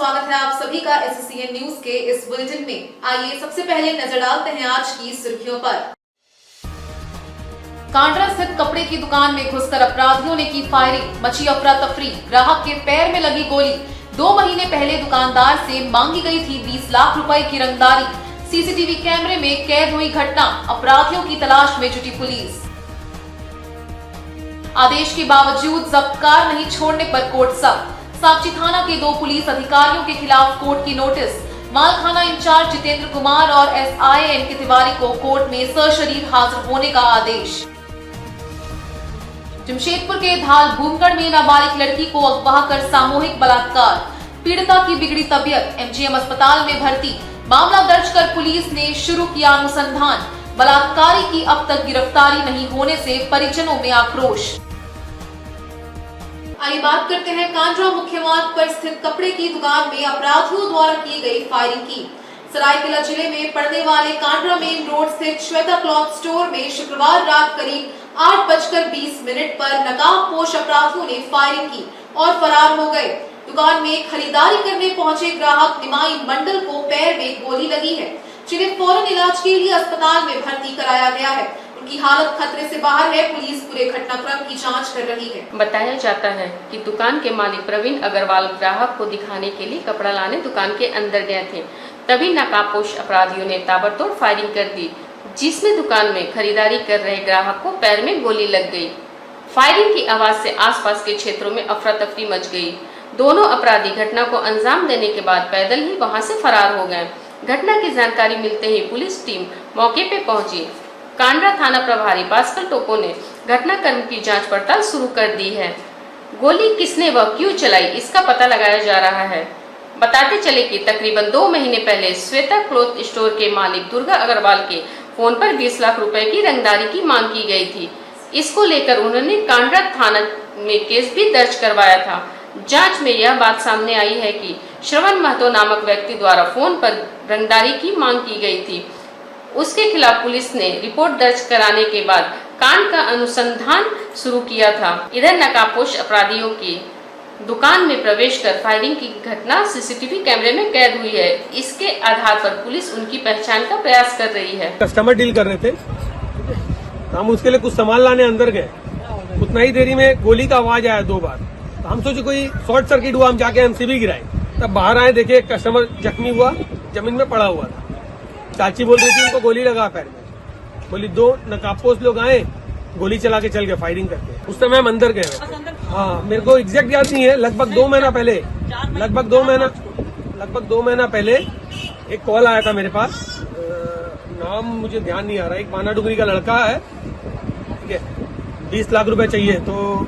स्वागत है आप सभी का SCN न्यूज के इस बुलेटिन में। आइए सबसे पहले नजर डालते हैं आज की सुर्खियों पर। कांड्रा स्थित कपड़े की दुकान में घुसकर अपराधियों ने की फायरिंग, मची अफरा तफरी, ग्राहक के पैर में लगी गोली। 2 महीने पहले दुकानदार से मांगी गई थी 20 लाख रुपए की रंगदारी। सीसीटीवी कैमरे में कैद हुई घटना, अपराधियों की तलाश में जुटी पुलिस। आदेश के बावजूद जब्त कार नहीं छोड़ने पर कोर्ट सख्त। साक्षी थाना के 2 पुलिस अधिकारियों के खिलाफ कोर्ट की नोटिस। मालखाना इंचार्ज जितेंद्र कुमार और SI NK तिवारी को कोर्ट में सशरीर हाजिर होने का आदेश। जमशेदपुर के धाल भूमगढ़ में नाबालिग लड़की को अगवा कर सामूहिक बलात्कार, पीड़िता की बिगड़ी तबीयत, MGM अस्पताल में भर्ती। मामला दर्ज कर पुलिस ने शुरू किया अनुसंधान। बलात्कारी की अब तक गिरफ्तारी नहीं होने से परिजनों में आक्रोश। आइए बात करते हैं कांड्रा मुख्य मार्ग पर स्थित कपड़े की दुकान में अपराधियों द्वारा की गई फायरिंग की। सरायकेला जिले में पड़ने वाले कांड्रा मेन रोड स्थित श्वेता क्लॉथ स्टोर में शुक्रवार रात करीब 8:20 पर नकाबपोश अपराधियों ने फायरिंग की और फरार हो गए। दुकान में खरीदारी करने पहुंचे ग्राहक निमाई मंडल को पैर में गोली लगी है, जिन्हें फौरन इलाज के लिए अस्पताल में भर्ती कराया गया है। उनकी हालत खतरे से बाहर है। पुलिस पूरे घटनाक्रम की जांच कर रही है। बताया जाता है कि दुकान के मालिक प्रवीण अग्रवाल ग्राहक को दिखाने के लिए कपड़ा लाने दुकान के अंदर गए थे, तभी नकाबपोश अपराधियों ने ताबड़तोड़ फायरिंग कर दी, जिसमें दुकान में खरीदारी कर रहे ग्राहक को पैर में गोली लग गई। फायरिंग की आवाज से आसपास के क्षेत्रों में अफरा तफरी मच गई। दोनों अपराधी घटना को अंजाम देने के बाद पैदल ही वहां से फरार हो गए। घटना की जानकारी मिलते ही पुलिस टीम मौके पे पहुंची। कांड्रा थाना प्रभारी भास्कर टोपो ने घटनाक्रम की जांच पड़ताल शुरू कर दी है। गोली किसने व क्यों चलाई, इसका पता लगाया जा रहा है। बताते चले कि तकरीबन 2 महीने पहले श्वेता क्लॉथ स्टोर के मालिक दुर्गा अग्रवाल के फोन पर 20 लाख रुपए की रंगदारी की मांग की गई थी। इसको लेकर उन्होंने कांड्रा थाना में केस भी दर्ज करवाया था। जांच में यह बात सामने आई है कि श्रवण महतो नामक व्यक्ति द्वारा फोन पर रंगदारी की मांग की गई थी। उसके खिलाफ पुलिस ने रिपोर्ट दर्ज कराने के बाद कांड का अनुसंधान शुरू किया था। इधर नकाबपोश अपराधियों की दुकान में प्रवेश कर फायरिंग की घटना सीसीटीवी कैमरे में कैद हुई है। इसके आधार पर पुलिस उनकी पहचान का प्रयास कर रही है। कस्टमर डील कर रहे थे, हम उसके लिए कुछ सामान लाने अंदर गए। उतना ही देरी में गोली का आवाज आया 2 बार। तो हम सोचे कोई शॉर्ट सर्किट हुआ, हम जाके MCB गिराए। तब बाहर आए, देखे कस्टमर जख्मी हुआ, जमीन में पड़ा हुआ था। चाची बोल रही थी उनको गोली लगा पैर में। बोली 2 नकाबपोश लोग आए, गोली चला के चल गए फायरिंग करके। उस समय हम अंदर गए। हाँ, मेरे को एग्जैक्ट याद नहीं है। लगभग 2 महीना पहले एक कॉल आया था मेरे पास। नाम मुझे ध्यान नहीं आ रहा। एक बाना डुगरी का लड़का है, ठीक है, 20 लाख रुपए चाहिए, तो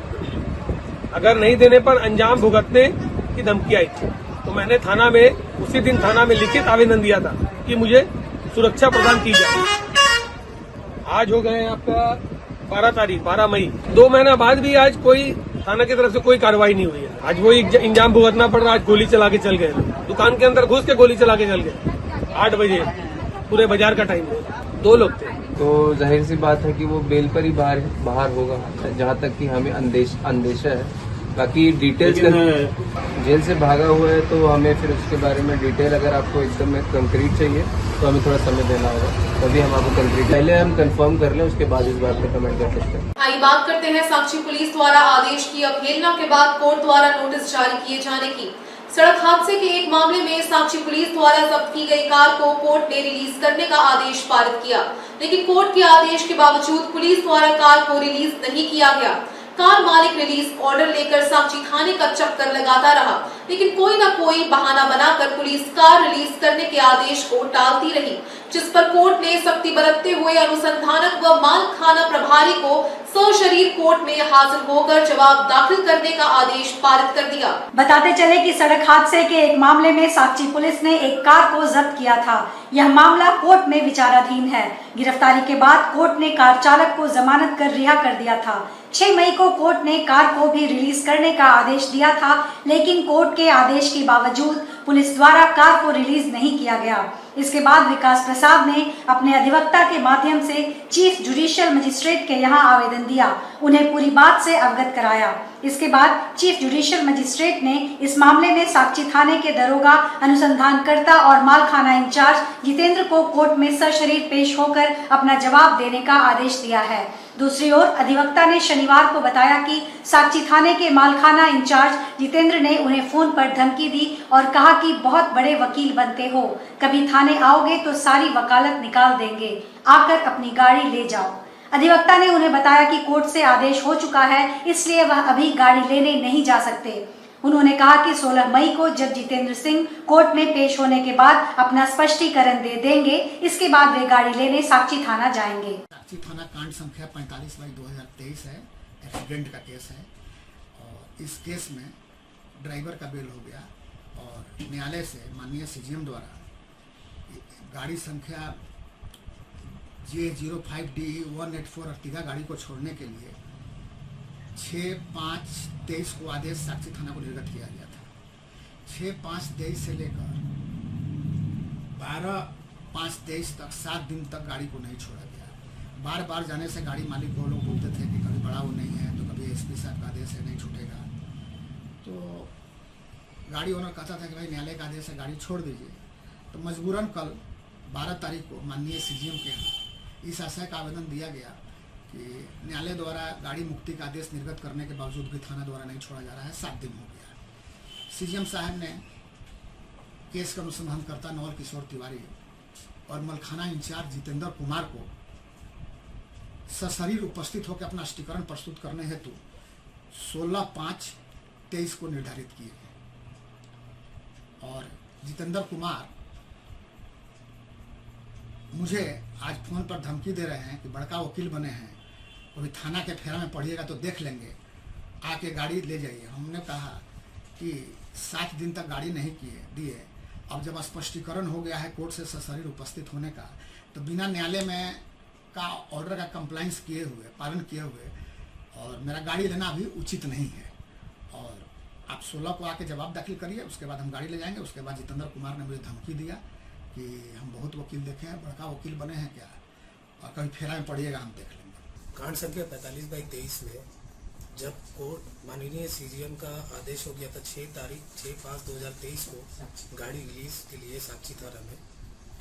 अगर नहीं देने पर अंजाम भुगतने की धमकी आई थी। तो मैंने थाना में उसी दिन थाना में लिखित आवेदन दिया था कि मुझे सुरक्षा प्रदान की जाए। आज हो गए आपका 12 मई। 2 महीना बाद भी आज कोई थाना की तरफ से कोई कार्रवाई नहीं हुई है। आज वो इंजाम भुगतना पड़ रहा। आज गोली चला के चल गए, दुकान के अंदर घुस के गोली चला के चल गए। 8 बजे पूरे बाजार का टाइम है। 2 लोग थे। तो जाहिर सी बात है कि वो बेल पर ही बाहर होगा, जहाँ तक कि हमें अंदेशा है। बाकी डिटेल्स जेल से भागा हुआ है, तो हमें फिर उसके बारे में डिटेल अगर आपको एकदम कंक्रीट चाहिए तो हमें थोड़ा समय देना होगा, तभी हम आपको कंक्रीट पहले हम कंफर्म कर लें, उसके बाद इस बात पर कमेंट कर सकते हैं। आइए बात करते हैं साक्षी पुलिस द्वारा आदेश की अवहेलना के बाद कोर्ट द्वारा नोटिस जारी किए जाने की। सड़क हादसे के एक मामले में साक्षी पुलिस द्वारा जब्त की गई कार को कोर्ट ने रिलीज करने का आदेश पारित किया, लेकिन कोर्ट के आदेश के बावजूद पुलिस द्वारा कार को रिलीज नहीं किया गया। कार मालिक रिलीज ऑर्डर लेकर साक्षी थाने का चक्कर लगाता रहा, लेकिन कोई न कोई बहाना बनाकर पुलिस कार रिलीज करने के आदेश को टालती रही, जिस पर कोर्ट ने सख्ती बरतते हुए अनुसंधानक व मालखाना प्रभारी को सशरीर कोर्ट में हाजिर होकर जवाब दाखिल करने का आदेश पारित कर दिया। बताते चले कि सड़क हादसे के एक मामले में साक्षी पुलिस ने एक कार को जब्त किया था। यह मामला कोर्ट में विचाराधीन है। गिरफ्तारी के बाद कोर्ट ने कार चालक को जमानत कर रिहा कर दिया था। 6 मई को कोर्ट ने कार को भी रिलीज करने का आदेश दिया था, लेकिन कोर्ट के आदेश के बावजूद पुलिस द्वारा कार को रिलीज नहीं किया गया। इसके बाद विकास प्रसाद ने अपने अधिवक्ता के माध्यम से चीफ जुडिशियल मजिस्ट्रेट के यहाँ आवेदन दिया, उन्हें पूरी बात से अवगत कराया। इसके बाद चीफ जुडिशियल मजिस्ट्रेट ने इस मामले में साकची थाने के दरोगा, अनुसंधानकर्ता और मालखाना इंचार्ज जितेंद्र को कोर्ट में सशरीर पेश होकर अपना जवाब देने का आदेश दिया है। दूसरी ओर अधिवक्ता ने शनिवार को बताया कि साकची थाने के मालखाना इंचार्ज जितेंद्र ने उन्हें फोन पर धमकी दी और कहा कि बहुत बड़े वकील बनते हो, कभी थाने आओगे तो सारी वकालत निकाल देंगे, आकर अपनी गाड़ी ले जाओ। अधिवक्ता ने उन्हें बताया कि कोर्ट से आदेश हो चुका है, इसलिए वह अभी गाड़ी लेने नहीं जा सकते। उन्होंने कहा कि 16 मई को जब जितेंद्र सिंह कोर्ट में पेश होने के बाद अपना स्पष्टीकरण दे देंगे, इसके बाद वे गाड़ी लेने साकची थाना जाएंगे। साकची थाना कांड संख्या 45/2023 है, एक्सीडेंट का केस है और इस केस में ड्राइवर का बेल हो गया और न्यायालय से माननीय सीजीएम द्वारा गाड़ी संख्या J05D184 अर्टिगा गाड़ी को छोड़ने के लिए 6/5/23 को आदेश साकची थाना को निर्गत किया गया था। 6/5/23 से लेकर 12/5/23 तक 7 दिन तक गाड़ी को नहीं छोड़ा गया। बार बार जाने से गाड़ी मालिक को लोग बोलते थे कि कभी बड़ा वो नहीं है तो कभी एसपी साहब का आदेश है नहीं छूटेगा, तो गाड़ी ओनर कहता था कि भाई न्यायालय का आदेश है गाड़ी छोड़ दीजिए। तो मजबूरन कल 12 तारीख को माननीय सीजीएम के यहाँ इस आशय का आवेदन दिया गया कि न्यायालय द्वारा गाड़ी मुक्ति का आदेश निर्गत करने के बावजूद भी थाना द्वारा नहीं छोड़ा जा रहा है, 7 दिन हो गया। सीजीएम साहब ने केस का अनुसंधानकर्ता नवल किशोर तिवारी और मलखाना इंचार्ज जितेंद्र कुमार को सशरीर उपस्थित होकर अपना स्पष्टीकरण प्रस्तुत करने हेतु 16/5/23 को निर्धारित किए और जितेंद्र कुमार मुझे आज फोन पर धमकी दे रहे हैं कि बड़का वकील बने हैं, अभी थाना के फेरा में पढ़िएगा तो देख लेंगे, आके गाड़ी ले जाइए। हमने कहा कि 7 दिन तक गाड़ी नहीं दिए, अब जब स्पष्टीकरण हो गया है कोर्ट से सशरीर उपस्थित होने का, तो बिना न्यायालय में का ऑर्डर का कंप्लाइंस किए हुए, पालन किए हुए और मेरा गाड़ी लेना भी उचित नहीं है और आप 16 को आके जवाब दाखिल करिए, उसके बाद हम गाड़ी ले जाएंगे। उसके बाद जितेंद्र कुमार ने मुझे धमकी दिया कि हम बहुत वकील देखे हैं, बड़का वकील बने हैं क्या, और कभी फेरा में पड़िएगा हम देख लेंगे। कांड संख्या 45/23 में जब कोर्ट माननीय सीजीएम का आदेश हो गया था 6/5/2023 को गाड़ी रिलीज के लिए साकची थाना में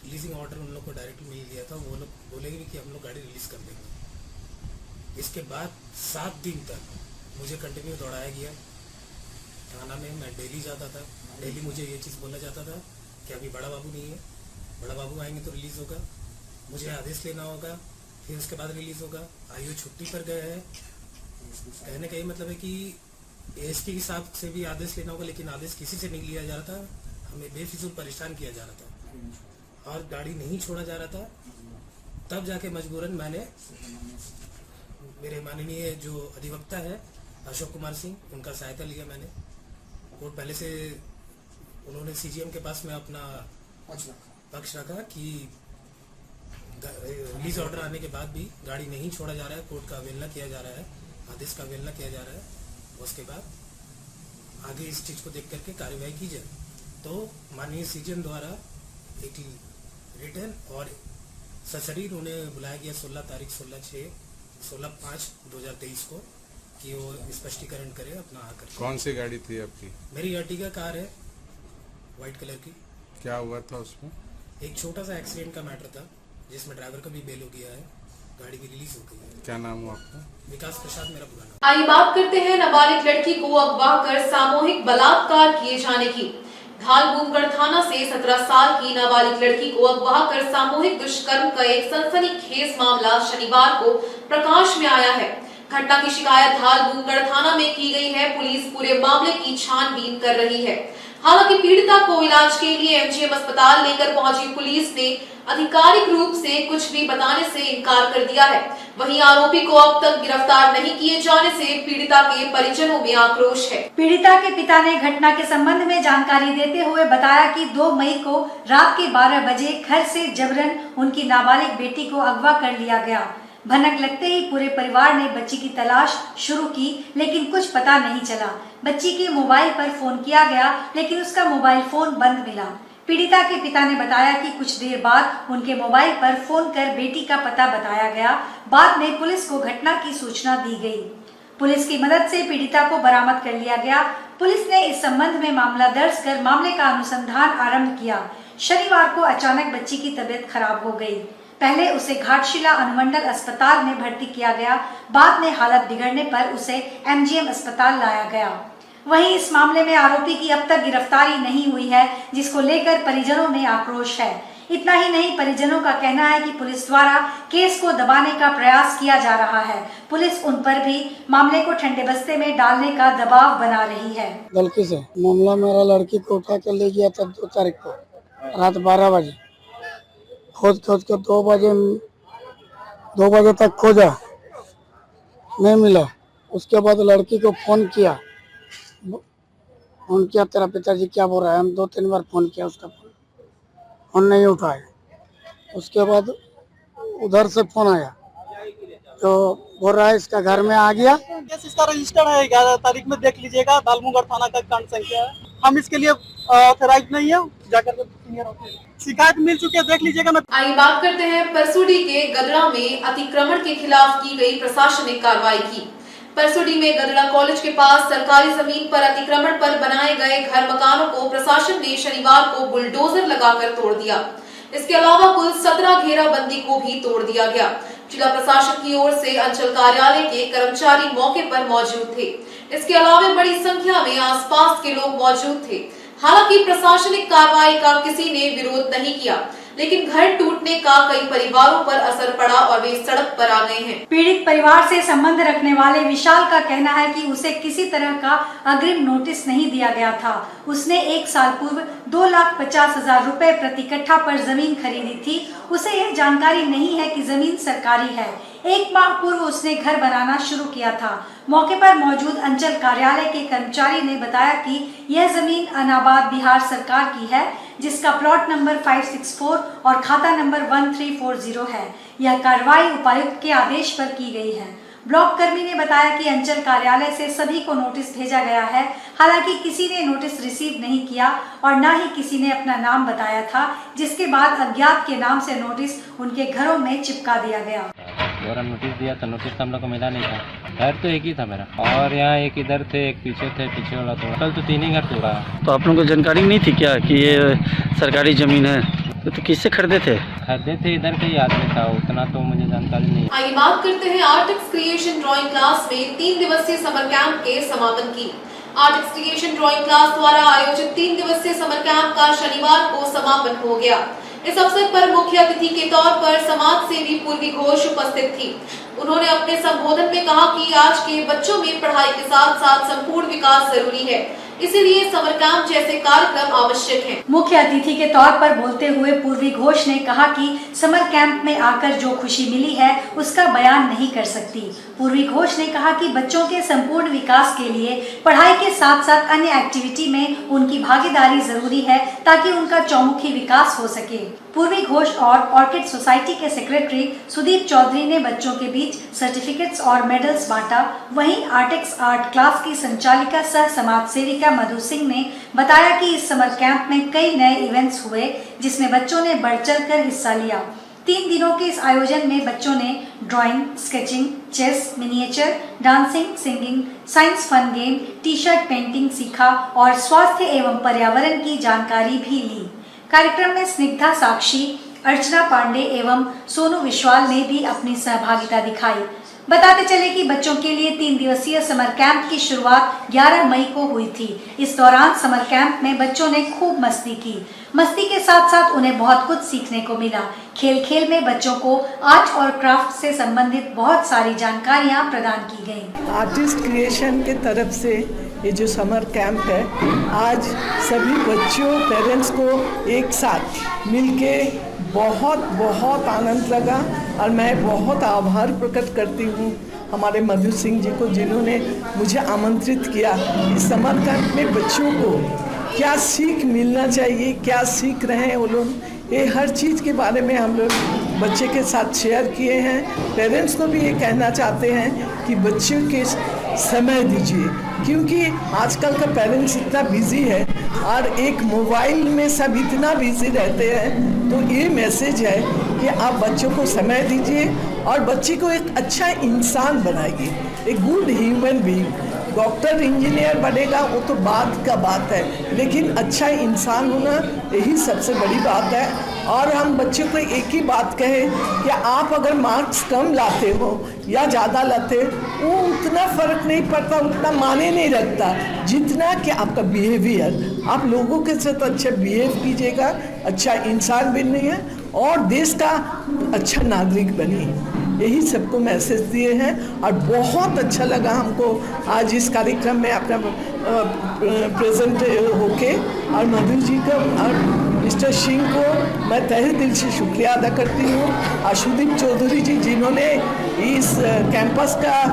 रिलीजिंग ऑर्डर उन लोग को डायरेक्ट मिल गया था, वो लोग बोलेंगे कि हम लोग गाड़ी रिलीज कर देंगे। इसके बाद 7 दिन तक मुझे कंटिन्यू दौड़ाया गया थाना में। मैं डेली जाता था, डेली मुझे ये चीज़ बोला जाता था कि अभी बड़ा बाबू नहीं है, बड़ा बाबू आएंगे तो रिलीज होगा, मुझे आदेश लेना होगा, फिर उसके बाद रिलीज होगा। आयु छुट्टी पर गए हैं, कहने का ये मतलब है कि एएसपी के हिसाब से भी आदेश लेना होगा, लेकिन आदेश किसी से नहीं लिया जा रहा था, हमें बेफिजूल परेशान किया जा रहा था और गाड़ी नहीं छोड़ा जा रहा था। तब जाके मजबूरन मैंने मेरे माननीय जो अधिवक्ता है अशोक कुमार सिंह, उनका सहायता लिया मैंने। कोर्ट पहले से उन्होंने सीजीएम के पास में अपना पक्ष रखा कि रिलीज ऑर्डर आने के बाद भी गाड़ी नहीं छोड़ा जा रहा है, कोर्ट का अवहेलना किया जा रहा है, आदेश का अवहेलना किया जा रहा है। उसके बाद आगे इस चीज को देख करके कार्यवाही की जाए। तो माननीय सीजीएम द्वारा एक रिटर्न और सशरीर उन्हें बुलाया गया 16/5/2023 को कि वो स्पष्टीकरण करे अपना आकर। कौन सी गाड़ी थी आपकी? मेरी अर्टिगा कार है, व्हाइट कलर की। क्या हुआ था उसमें? एक छोटा सा एक्सीडेंट का मैटर था जिसमें ड्राइवर का भी बेल हो गया है, गाड़ी भी रिलीज हो गई है। क्या नाम हुआ आपका? विकास प्रसाद मेरा पूरा नाम। आइए बात करते हैं नाबालिग लड़की को अगवा कर सामूहिक बलात्कार किए जाने की। धालबूमगढ़ थाना से 17 साल की नाबालिग लड़की को अगवा कर सामूहिक दुष्कर्म का एक सनसनीखेज मामला शनिवार को प्रकाश में आया है। घटना की शिकायत धालबूमगढ़ थाना में की गई है। पुलिस पूरे मामले की छानबीन कर रही है। हालांकि पीड़िता को इलाज के लिए एमजीएम अस्पताल लेकर पहुंची पुलिस ने आधिकारिक रूप से कुछ भी बताने से इनकार कर दिया है। वहीं आरोपी को अब तक गिरफ्तार नहीं किए जाने से पीड़िता के परिजनों में आक्रोश है। पीड़िता के पिता ने घटना के संबंध में जानकारी देते हुए बताया कि 2 मई को रात के 12 बजे घर से जबरन उनकी नाबालिग बेटी को अगवा कर लिया गया। भनक लगते ही पूरे परिवार ने बच्ची की तलाश शुरू की, लेकिन कुछ पता नहीं चला। बच्ची के मोबाइल पर फोन किया गया, लेकिन उसका मोबाइल फोन बंद मिला। पीड़िता के पिता ने बताया कि कुछ देर बाद उनके मोबाइल पर फोन कर बेटी का पता बताया गया। बाद में पुलिस को घटना की सूचना दी गई। पुलिस की मदद से पीड़िता को बरामद कर लिया गया। पुलिस ने इस संबंध में मामला दर्ज कर मामले का अनुसंधान आरंभ किया। शनिवार को अचानक बच्ची की तबीयत खराब हो गई। पहले उसे घाटशिला अनुमंडल अस्पताल में भर्ती किया गया, बाद में हालत बिगड़ने पर उसे एमजीएम अस्पताल लाया गया। वहीं इस मामले में आरोपी की अब तक गिरफ्तारी नहीं हुई है, जिसको लेकर परिजनों में आक्रोश है। इतना ही नहीं, परिजनों का कहना है कि पुलिस द्वारा केस को दबाने का प्रयास किया जा रहा है। पुलिस उन पर भी मामले को ठंडे बस्ते में डालने का दबाव बना रही है। गलती से मामला मेरा लड़की को उठा कर ले गया था 2 तारीख को रात 12 बजे। खोज के 2 बजे तक खोजा, नहीं मिला। उसके बाद लड़की को फोन किया, तेरा पिताजी क्या बोल रहा है। हम 2-3 बार फोन किया, उसका फोन नहीं उठाया। उसके बाद उधर से फोन आया तो बोल रहा है इसका घर में आ गया। केस इसका रजिस्टर्ड है, 11 तारीख में देख लीजिएगा। दालमुगढ़ थाना का कांड संख्या है। हम इसके लिए ऑथराइज नहीं है, जाकर शिकायत मिल चुकी है, देख लीजिएगा। आइए बात करते हैं परसुडी के गदड़ा में अतिक्रमण के खिलाफ की गई प्रशासनिक कार्रवाई की। परसुडी में गदड़ा कॉलेज के पास सरकारी जमीन पर अतिक्रमण पर बनाए गए घर मकानों को प्रशासन ने शनिवार को बुलडोजर लगाकर तोड़ दिया। इसके अलावा कुल 17 घेराबंदी को भी तोड़ दिया गया। जिला प्रशासन की ओर से अंचल कार्यालय के कर्मचारी मौके पर मौजूद थे। इसके अलावा बड़ी संख्या में आसपास के लोग मौजूद थे। हालांकि प्रशासनिक कार्रवाई का किसी ने विरोध नहीं किया, लेकिन घर टूटने का कई परिवारों पर असर पड़ा और वे सड़क पर आ गए हैं। पीड़ित परिवार से संबंध रखने वाले विशाल का कहना है कि उसे किसी तरह का अग्रिम नोटिस नहीं दिया गया था। उसने 1 साल पूर्व 2,50,000 रुपए प्रति कट्ठा पर जमीन खरीदी थी। उसे यह जानकारी नहीं है कि जमीन सरकारी है। 1 माह पूर्व उसने घर बनाना शुरू किया था। मौके पर मौजूद अंचल कार्यालय के कर्मचारी ने बताया कि यह जमीन अनाबाद बिहार सरकार की है, जिसका प्लॉट नंबर 564 और खाता नंबर 1340 है। यह कार्रवाई उपायुक्त के आदेश पर की गई है। ब्लॉक कर्मी ने बताया कि अंचल कार्यालय से सभी को नोटिस भेजा गया है। हालांकि किसी ने नोटिस रिसीव नहीं किया और न ही किसी ने अपना नाम बताया था, जिसके बाद अज्ञात के नाम से नोटिस उनके घरों में चिपका दिया गया। और नोटिस दिया तो नोटिस तो हम लोग को मिला नहीं था। घर तो एक ही था मेरा, और यहाँ एक इधर थे, एक पीछे थे, पीछे वाला तोड़ा। कल तो 3 ही घर तोड़ा। तो आप लोगों को जानकारी नहीं थी क्या कि ये सरकारी जमीन है? तो किससे खरीदे थे? खरीदे थे, इधर का ही आदमी था, उतना तो मुझे जानकारी नहीं। आइए बात करते हैं आर्टिक्स क्रिएशन ड्राइंग क्लास में 3 दिवसीय समर कैंप के समापन की। आर्टिक्स क्रिएशन ड्राइंग क्लास द्वारा आयोजित 3 दिवसीय समर कैंप का शनिवार को समापन हो गया। इस अवसर पर मुख्य अतिथि के तौर पर समाज सेवी पूर्वी घोष उपस्थित थी। उन्होंने अपने संबोधन में कहा कि आज के बच्चों में पढ़ाई के साथ साथ संपूर्ण विकास जरूरी है, इसीलिए समर कैंप जैसे कार्यक्रम आवश्यक हैं। मुख्य अतिथि के तौर पर बोलते हुए पूर्वी घोष ने कहा कि समर कैंप में आकर जो खुशी मिली है उसका बयान नहीं कर सकती। पूर्वी घोष ने कहा कि बच्चों के संपूर्ण विकास के लिए पढ़ाई के साथ साथ अन्य एक्टिविटी में उनकी भागीदारी जरूरी है, ताकि उनका चौमुखी विकास हो सके। पूर्वी घोष और ऑर्किड सोसाइटी के सेक्रेटरी सुदीप चौधरी ने बच्चों के बीच सर्टिफिकेट्स और मेडल्स बांटा। वहीं आर्टिक्स आर्ट क्लास की संचालिका सह समाज सेविका मधु सिंह ने बताया कि इस समर कैंप में कई नए इवेंट्स हुए, जिसमें बच्चों ने बढ़ चढ़ कर हिस्सा लिया। 3 दिनों के इस आयोजन में बच्चों ने drawing, sketching, chess, miniature, dancing, singing, science fun game, T shirt painting सीखा और स्वास्थ्य एवं पर्यावरण की जानकारी भी ली। कार्यक्रम में स्निग्धा साक्षी, अर्चना पांडे एवं सोनू विश्वाल ने भी अपनी सहभागिता दिखाई। बताते चले कि बच्चों के लिए 3 दिवसीय समर कैंप की शुरुआत 11 मई को हुई थी। इस दौरान समर कैंप में बच्चों ने खूब मस्ती की। मस्ती के साथ साथ उन्हें बहुत कुछ सीखने को मिला। खेल खेल में बच्चों को आर्ट और क्राफ्ट से संबंधित बहुत सारी जानकारियां प्रदान की गयी। आर्टिस्ट क्रिएशन के तरफ से ये जो समर कैंप है, आज सभी बच्चों पेरेंट्स को एक साथ मिलके बहुत आनंद लगा और मैं बहुत आभार प्रकट करती हूँ हमारे मधु सिंह जी को, जिन्होंने मुझे आमंत्रित किया। इस समर कैंप में बच्चों को क्या सीख मिलना चाहिए, क्या सीख रहे हैं वो लोग, ये हर चीज़ के बारे में हम लोग बच्चे के साथ शेयर किए हैं। पेरेंट्स को भी ये कहना चाहते हैं कि बच्चों के समय दीजिए, क्योंकि आजकल का पेरेंट्स इतना बिजी है और एक मोबाइल में सब इतना बिजी रहते हैं। तो ये मैसेज है कि आप बच्चों को समय दीजिए और बच्चे को एक अच्छा इंसान बनाइए, एक good human being. Doctor engineer बनेगा वो तो बात का बात है, लेकिन अच्छा इंसान होना यही सबसे बड़ी बात है। और हम बच्चों को एक ही बात कहें कि आप अगर मार्क्स कम लाते हो या ज़्यादा लाते वो उतना फ़र्क नहीं पड़ता, उतना माने नहीं रखता जितना कि आपका बिहेवियर। आप लोगों के साथ अच्छा बिहेव कीजिएगा, अच्छा इंसान बनिए और देश का अच्छा नागरिक बनिए। यही सबको मैसेज दिए हैं और बहुत अच्छा लगा हमको आज इस कार्यक्रम में अपना प्रेजेंट होके। और मधु जी का और मिस्टर सिंह को मैं तहे दिल से शुक्रिया अदा करती हूँ। और सुदीप चौधरी जी जिन्होंने इस कैंपस का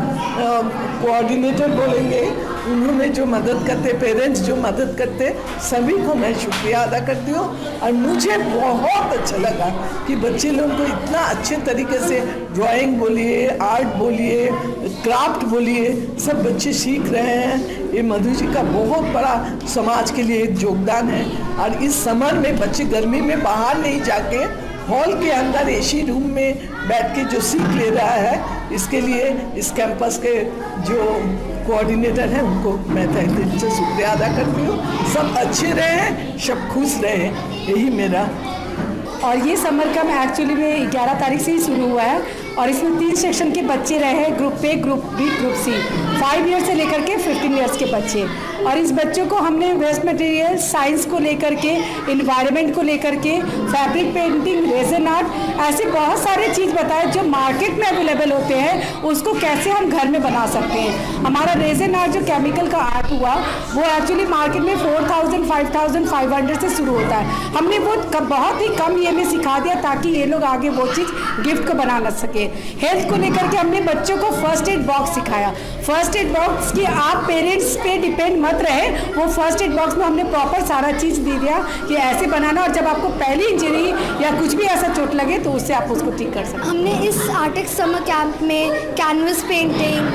कोऑर्डिनेटर बोलेंगे, उन्होंने जो मदद करते, पेरेंट्स जो मदद करते, सभी को मैं शुक्रिया अदा करती हूँ। और मुझे बहुत अच्छा लगा कि बच्चे लोगों को इतना अच्छे तरीके से ड्राइंग बोलिए, आर्ट बोलिए, क्राफ्ट बोलिए, सब बच्चे सीख रहे हैं। ये मधु जी का बहुत बड़ा समाज के लिए एक योगदान है। और इस समर में बच्चे गर्मी में बाहर नहीं जाके हॉल के अंदर एसी रूम में बैठ के जो सीख ले रहा है, इसके लिए इस कैंपस के जो कोऑर्डिनेटर हैं उनको मैं तहे दिल से शुक्रिया अदा करती हूँ। सब अच्छे रहें, सब खुश रहें, यही मेरा। और ये समर कैंप एक्चुअली में 11 तारीख से ही शुरू हुआ है और इसमें 3 सेक्शन के बच्चे रहे हैं, group A, group B, group C. 5 year से लेकर के 15 ईयर्स के बच्चे। और इस बच्चों को हमने वेस्ट मटेरियल, साइंस को लेकर के, इन्वायरमेंट को लेकर के, फैब्रिक पेंटिंग, रेजन आर्ट, ऐसे बहुत सारे चीज़ बताए जो मार्केट में अवेलेबल होते हैं, उसको कैसे हम घर में बना सकते हैं। हमारा रेजन आर्ट जो केमिकल का आर्ट हुआ वो एक्चुअली मार्केट में 4000, 5500 से शुरू होता है। हमने वो बहुत ही कम ये में सिखा दिया ताकि ये लोग आगे वो चीज़ गिफ्ट को बना सके। हेल्थ को लेकर के हमने बच्चों को फर्स्ट एड बॉक्स सिखाया। फर्स्ट एड बॉक्स की आप पेरेंट्स पे डिपेंड मत रहे, वो फर्स्ट एड बॉक्स में हमने प्रॉपर सारा चीज़ दे दिया कि ऐसे बनाना, और जब आपको पहली इंजरी या कुछ भी ऐसा चोट लगे तो उससे आप उसको ठीक कर सकते। हमने इस आर्टिक्स समर कैंप में कैनवस पेंटिंग,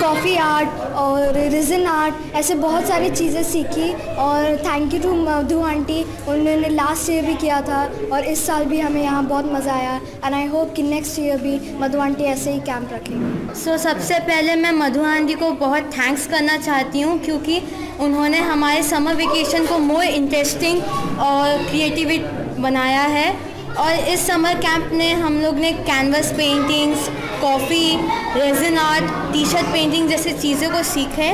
कॉफ़ी आर्ट और रिजन आर्ट, ऐसे बहुत सारी चीज़ें सीखी। और thank you to Madhu aunty, उन्होंने लास्ट ईयर भी किया था और इस साल भी हमें यहाँ बहुत मज़ा आया। एंड आई होप कि नेक्स्ट ईयर भी मधु आंटी ऐसे ही कैंप रखेंगे। सो सबसे पहले मैं मधु आंटी को बहुत थैंक्स करना चाहती हूँ क्योंकि उन्होंने हमारे समर वेकेशन को मोर इंटरेस्टिंग और क्रिएटिव बनाया है। और इस समर कैंप में हम लोग ने canvas paintings, coffee, resin art, T shirt painting जैसे चीज़ों को सीखे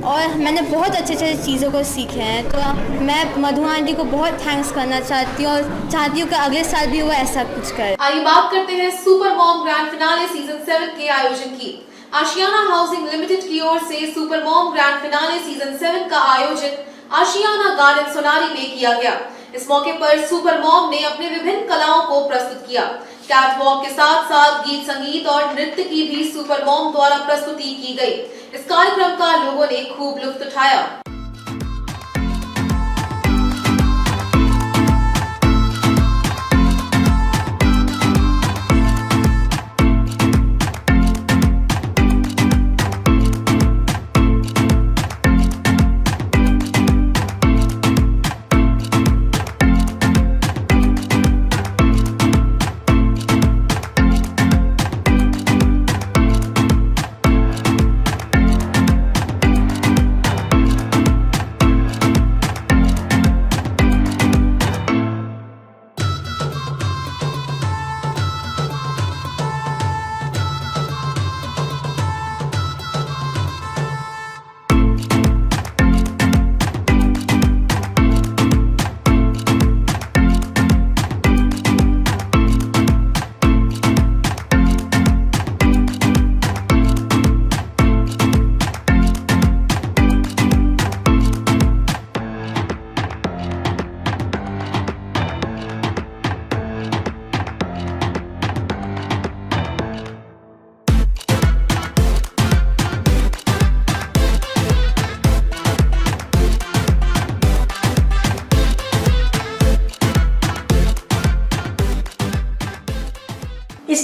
और मैंने बहुत अच्छे अच्छे चीज़ों को सीखे हैं। तो मैं मधु आंटी को बहुत थैंक्स करना चाहती हूँ और चाहती हूँ कि अगले साल भी वो ऐसा कुछ करे। आइए बात करते हैं super mom grand finale season 7 के आयोजन की। आशियाना हाउसिंग लिमिटेड की ओर से super mom grand finale season 7 का आयोजन आशियाना गार्डन सोनारी में किया गया। इस मौके पर सुपर मॉम ने अपने विभिन्न कलाओं को प्रस्तुत किया। कैट वॉक के साथ साथ गीत संगीत और नृत्य की भी सुपर मॉम द्वारा प्रस्तुति की गई। इस कार्यक्रम का लोगों ने खूब लुत्फ उठाया।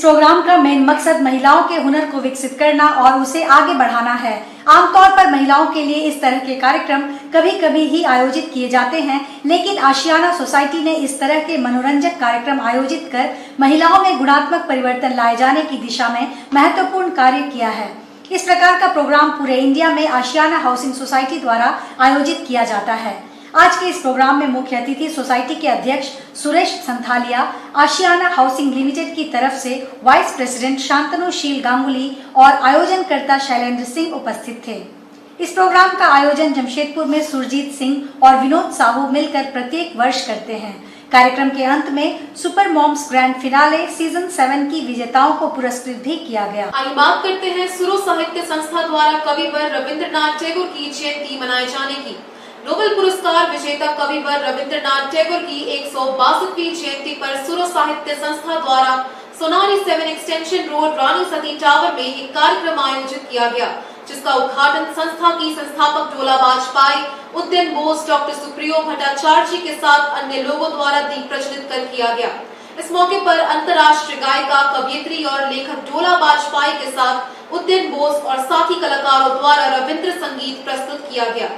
प्रोग्राम का मेन मकसद महिलाओं के हुनर को विकसित करना और उसे आगे बढ़ाना है। आमतौर पर महिलाओं के लिए इस तरह के कार्यक्रम कभी कभी ही आयोजित किए जाते हैं, लेकिन आशियाना सोसाइटी ने इस तरह के मनोरंजक कार्यक्रम आयोजित कर महिलाओं में गुणात्मक परिवर्तन लाए जाने की दिशा में महत्वपूर्ण कार्य किया है। इस प्रकार का प्रोग्राम पूरे इंडिया में आशियाना हाउसिंग सोसाइटी द्वारा आयोजित किया जाता है। आज के इस प्रोग्राम में मुख्य अतिथि सोसाइटी के अध्यक्ष सुरेश संथालिया, आशियाना हाउसिंग लिमिटेड की तरफ से वाइस प्रेसिडेंट शांतनुशील गांगुली और आयोजनकर्ता शैलेंद्र सिंह उपस्थित थे। इस प्रोग्राम का आयोजन जमशेदपुर में सुरजीत सिंह और विनोद साहू मिलकर प्रत्येक वर्ष करते हैं। कार्यक्रम के अंत में super moms grand finale season 7 की विजेताओं को पुरस्कृत भी किया गया। आइए बात करते हैं सुरो साहित्य संस्था द्वारा कविवर रविंद्रनाथ टैगोर की जयंती मनाए जाने की। नोबेल पुरस्कार विजेता कविवर रविंद्रनाथ टैगोर की 162वीं जयंती पर सुरो साहित्य संस्था द्वारा Sonari 7 extension road Rani Sati tower में एक कार्यक्रम आयोजित किया गया, जिसका उद्घाटन संस्था की संस्थापक डोला वाजपेयी, उद्यन बोस, डॉक्टर सुप्रियो भट्टाचार्य जी के साथ अन्य लोगों द्वारा दीप प्रज्वलित कर किया गया। इस मौके पर अंतर्राष्ट्रीय गायिका, कवयित्री और लेखक डोला वाजपेयी के साथ उद्यन बोस और साथी कलाकारों द्वारा रविंद्र संगीत प्रस्तुत किया गया।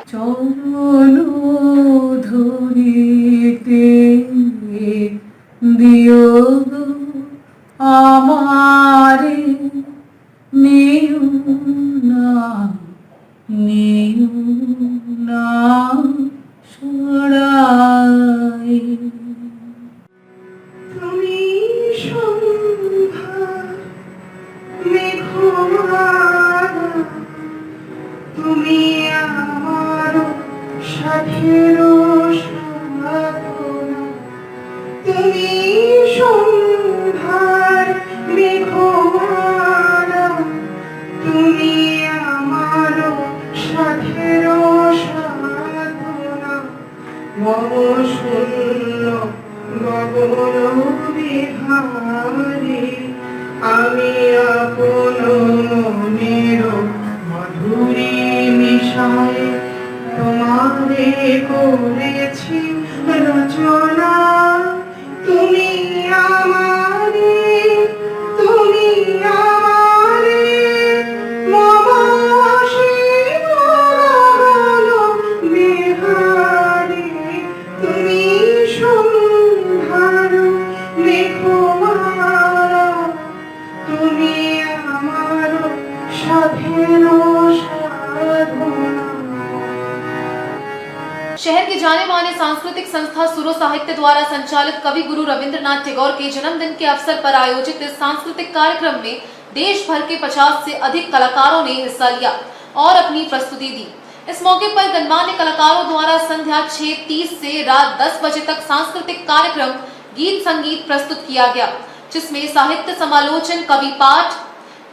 शहर के जाने माने सांस्कृतिक संस्था सुरो साहित्य द्वारा संचालित कवि गुरु रविंद्रनाथ टैगोर के जन्मदिन के अवसर पर आयोजित इस सांस्कृतिक कार्यक्रम में देश भर के 50 से अधिक कलाकारों ने हिस्सा लिया और अपनी प्रस्तुति दी। इस मौके पर गणमान्य कलाकारों द्वारा संध्या 6:30 से रात 10 बजे तक सांस्कृतिक कार्यक्रम गीत संगीत प्रस्तुत किया गया, जिसमें साहित्य समालोचन, कवि पाठ,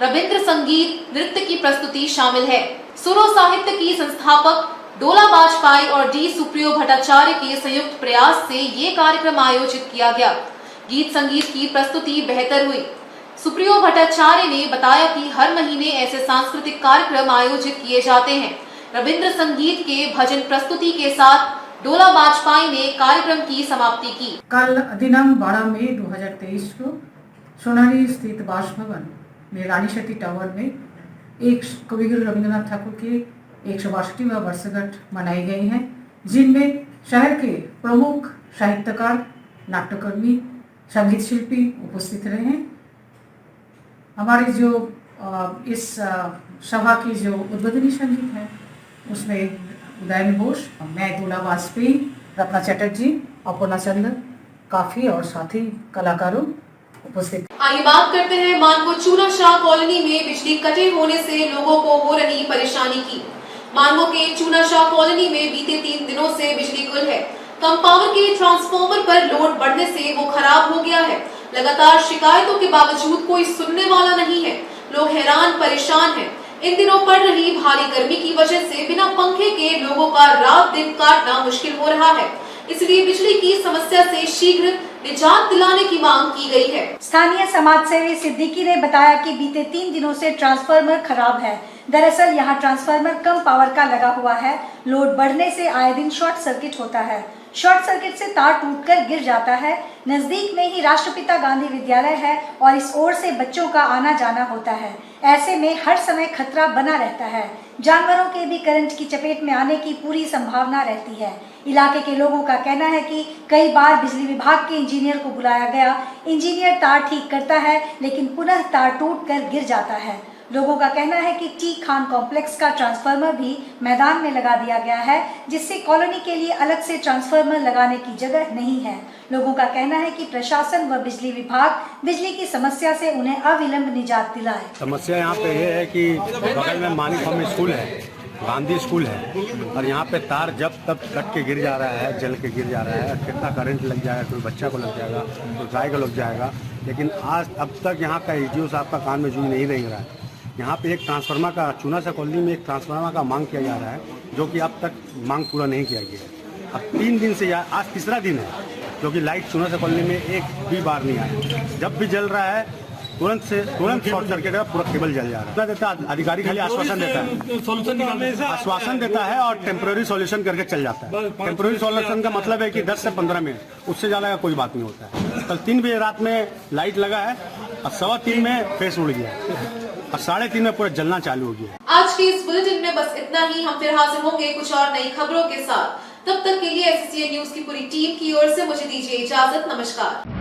रविंद्र संगीत, नृत्य की प्रस्तुति शामिल है। सुरो साहित्य की संस्थापक डोला वाजपेयी और डी सुप्रियो भट्टाचार्य के संयुक्त प्रयास से ये कार्यक्रम आयोजित किया गया। गीत संगीत की प्रस्तुति बेहतर हुई। सुप्रियो भट्टाचार्य ने बताया कि हर महीने ऐसे सांस्कृतिक कार्यक्रम आयोजित किए जाते हैं। रविंद्र संगीत के भजन प्रस्तुति के साथ डोला वाजपेयी ने कार्यक्रम की समाप्ति की। कल दिनांक 12 मई 2023 को सोनारी स्थित बासभवन में रानी सती टावर में एक कविगुरु रविंद्रनाथ ठाकुर के 162वां वर्षगांठ मनाई गई हैं, जिनमें शहर के प्रमुख साहित्यकार, नाट्यकर्मी, संगीत शिल्पी उपस्थित रहे हैं। हमारे जो इस सभा की जो उद्बोधनी संगीत है उसमें उदयन बोस, मैं डोला वाजपेयी, रत्ना चटर्जी, अपूर्णा चंद्र, काफी और साथी कलाकारों उपस्थित। आइए बात करते हैं मानको चूना शाह कॉलोनी में बिजली कटे होने से लोगों को हो रही परेशानी की। मानगो के चूना शाह कॉलोनी में बीते 3 दिनों से बिजली गुल है। कम पावर के ट्रांसफार्मर पर लोड बढ़ने से वो खराब हो गया है। लगातार शिकायतों के बावजूद कोई सुनने वाला नहीं है। लोग हैरान परेशान हैं। इन दिनों पड़ रही भारी गर्मी की वजह से बिना पंखे के लोगों का रात दिन काटना मुश्किल हो रहा है। इसलिए बिजली की समस्या से शीघ्र निजात दिलाने की मांग की गई है। स्थानीय समाज सेवी सिद्दीकी ने बताया कि बीते 3 दिनों से ट्रांसफार्मर खराब है। दरअसल यहां ट्रांसफार्मर कम पावर का लगा हुआ है। लोड बढ़ने से आए दिन शॉर्ट सर्किट होता है। शॉर्ट सर्किट से तार टूटकर गिर जाता है। नजदीक में ही राष्ट्रपिता गांधी विद्यालय है और इस ओर से बच्चों का आना जाना होता है। ऐसे में हर समय खतरा बना रहता है। जानवरों के भी करंट की चपेट में आने की पूरी संभावना रहती है। इलाके के लोगों का कहना है कि कई बार बिजली विभाग के इंजीनियर को बुलाया गया। इंजीनियर तार ठीक करता है, लेकिन पुनः तार टूटकर गिर जाता है। लोगों का कहना है कि टी खान कॉम्प्लेक्स का ट्रांसफार्मर भी मैदान में लगा दिया गया है, जिससे कॉलोनी के लिए अलग से ट्रांसफार्मर लगाने की जगह नहीं है। लोगों का कहना है कि प्रशासन व बिजली विभाग बिजली की समस्या से उन्हें अविलंब निजात दिलाए। समस्या यहाँ पे ये है कि बगल में मानिक होम स्कूल है, गांधी स्कूल है, और यहाँ पे तार जब तब कट के गिर जा रहा है, जल के गिर जा रहा है। कितना करंट लग जाएगा, कोई बच्चा को लग जाएगा, कोई गाय को लग जाएगा। लेकिन आज अब तक यहाँ का एसडीओ साहब का कान में जूं नहीं रेंग रहा है। यहाँ पे एक ट्रांसफार्मर का चूना सा कॉलोनी में एक ट्रांसफार्मर का मांग किया जा रहा है, जो कि अब तक मांग पूरा नहीं किया गया है। अब 3 दिन से आज तीसरा दिन है, जो कि लाइट चूना सा कॉलोनी में एक भी बार नहीं आया। जब भी जल रहा है तुरंत शॉर्ट सर्किट है, पूरा केबल जल जा रहा है। देता अधिकारी खाली आश्वासन देता है, आश्वासन देता है और टेम्पोररी सॉल्यूशन करके चल जाता है। टेम्पोररी सॉल्यूशन का मतलब है कि 10 से 15 मिनट, उससे ज़्यादा का कोई बात नहीं होता है। कल 3 बजे रात में लाइट लगा है और 3:15 में फेस उड़ गया और 3:30 में पूरा जलना चालू हो गया। आज के इस बुलेटिन में बस इतना ही। हम फिर हाजिर होंगे कुछ और नई खबरों के साथ। तब तक के लिए SCN न्यूज की पूरी टीम की ओर से मुझे दीजिए इजाजत। नमस्कार।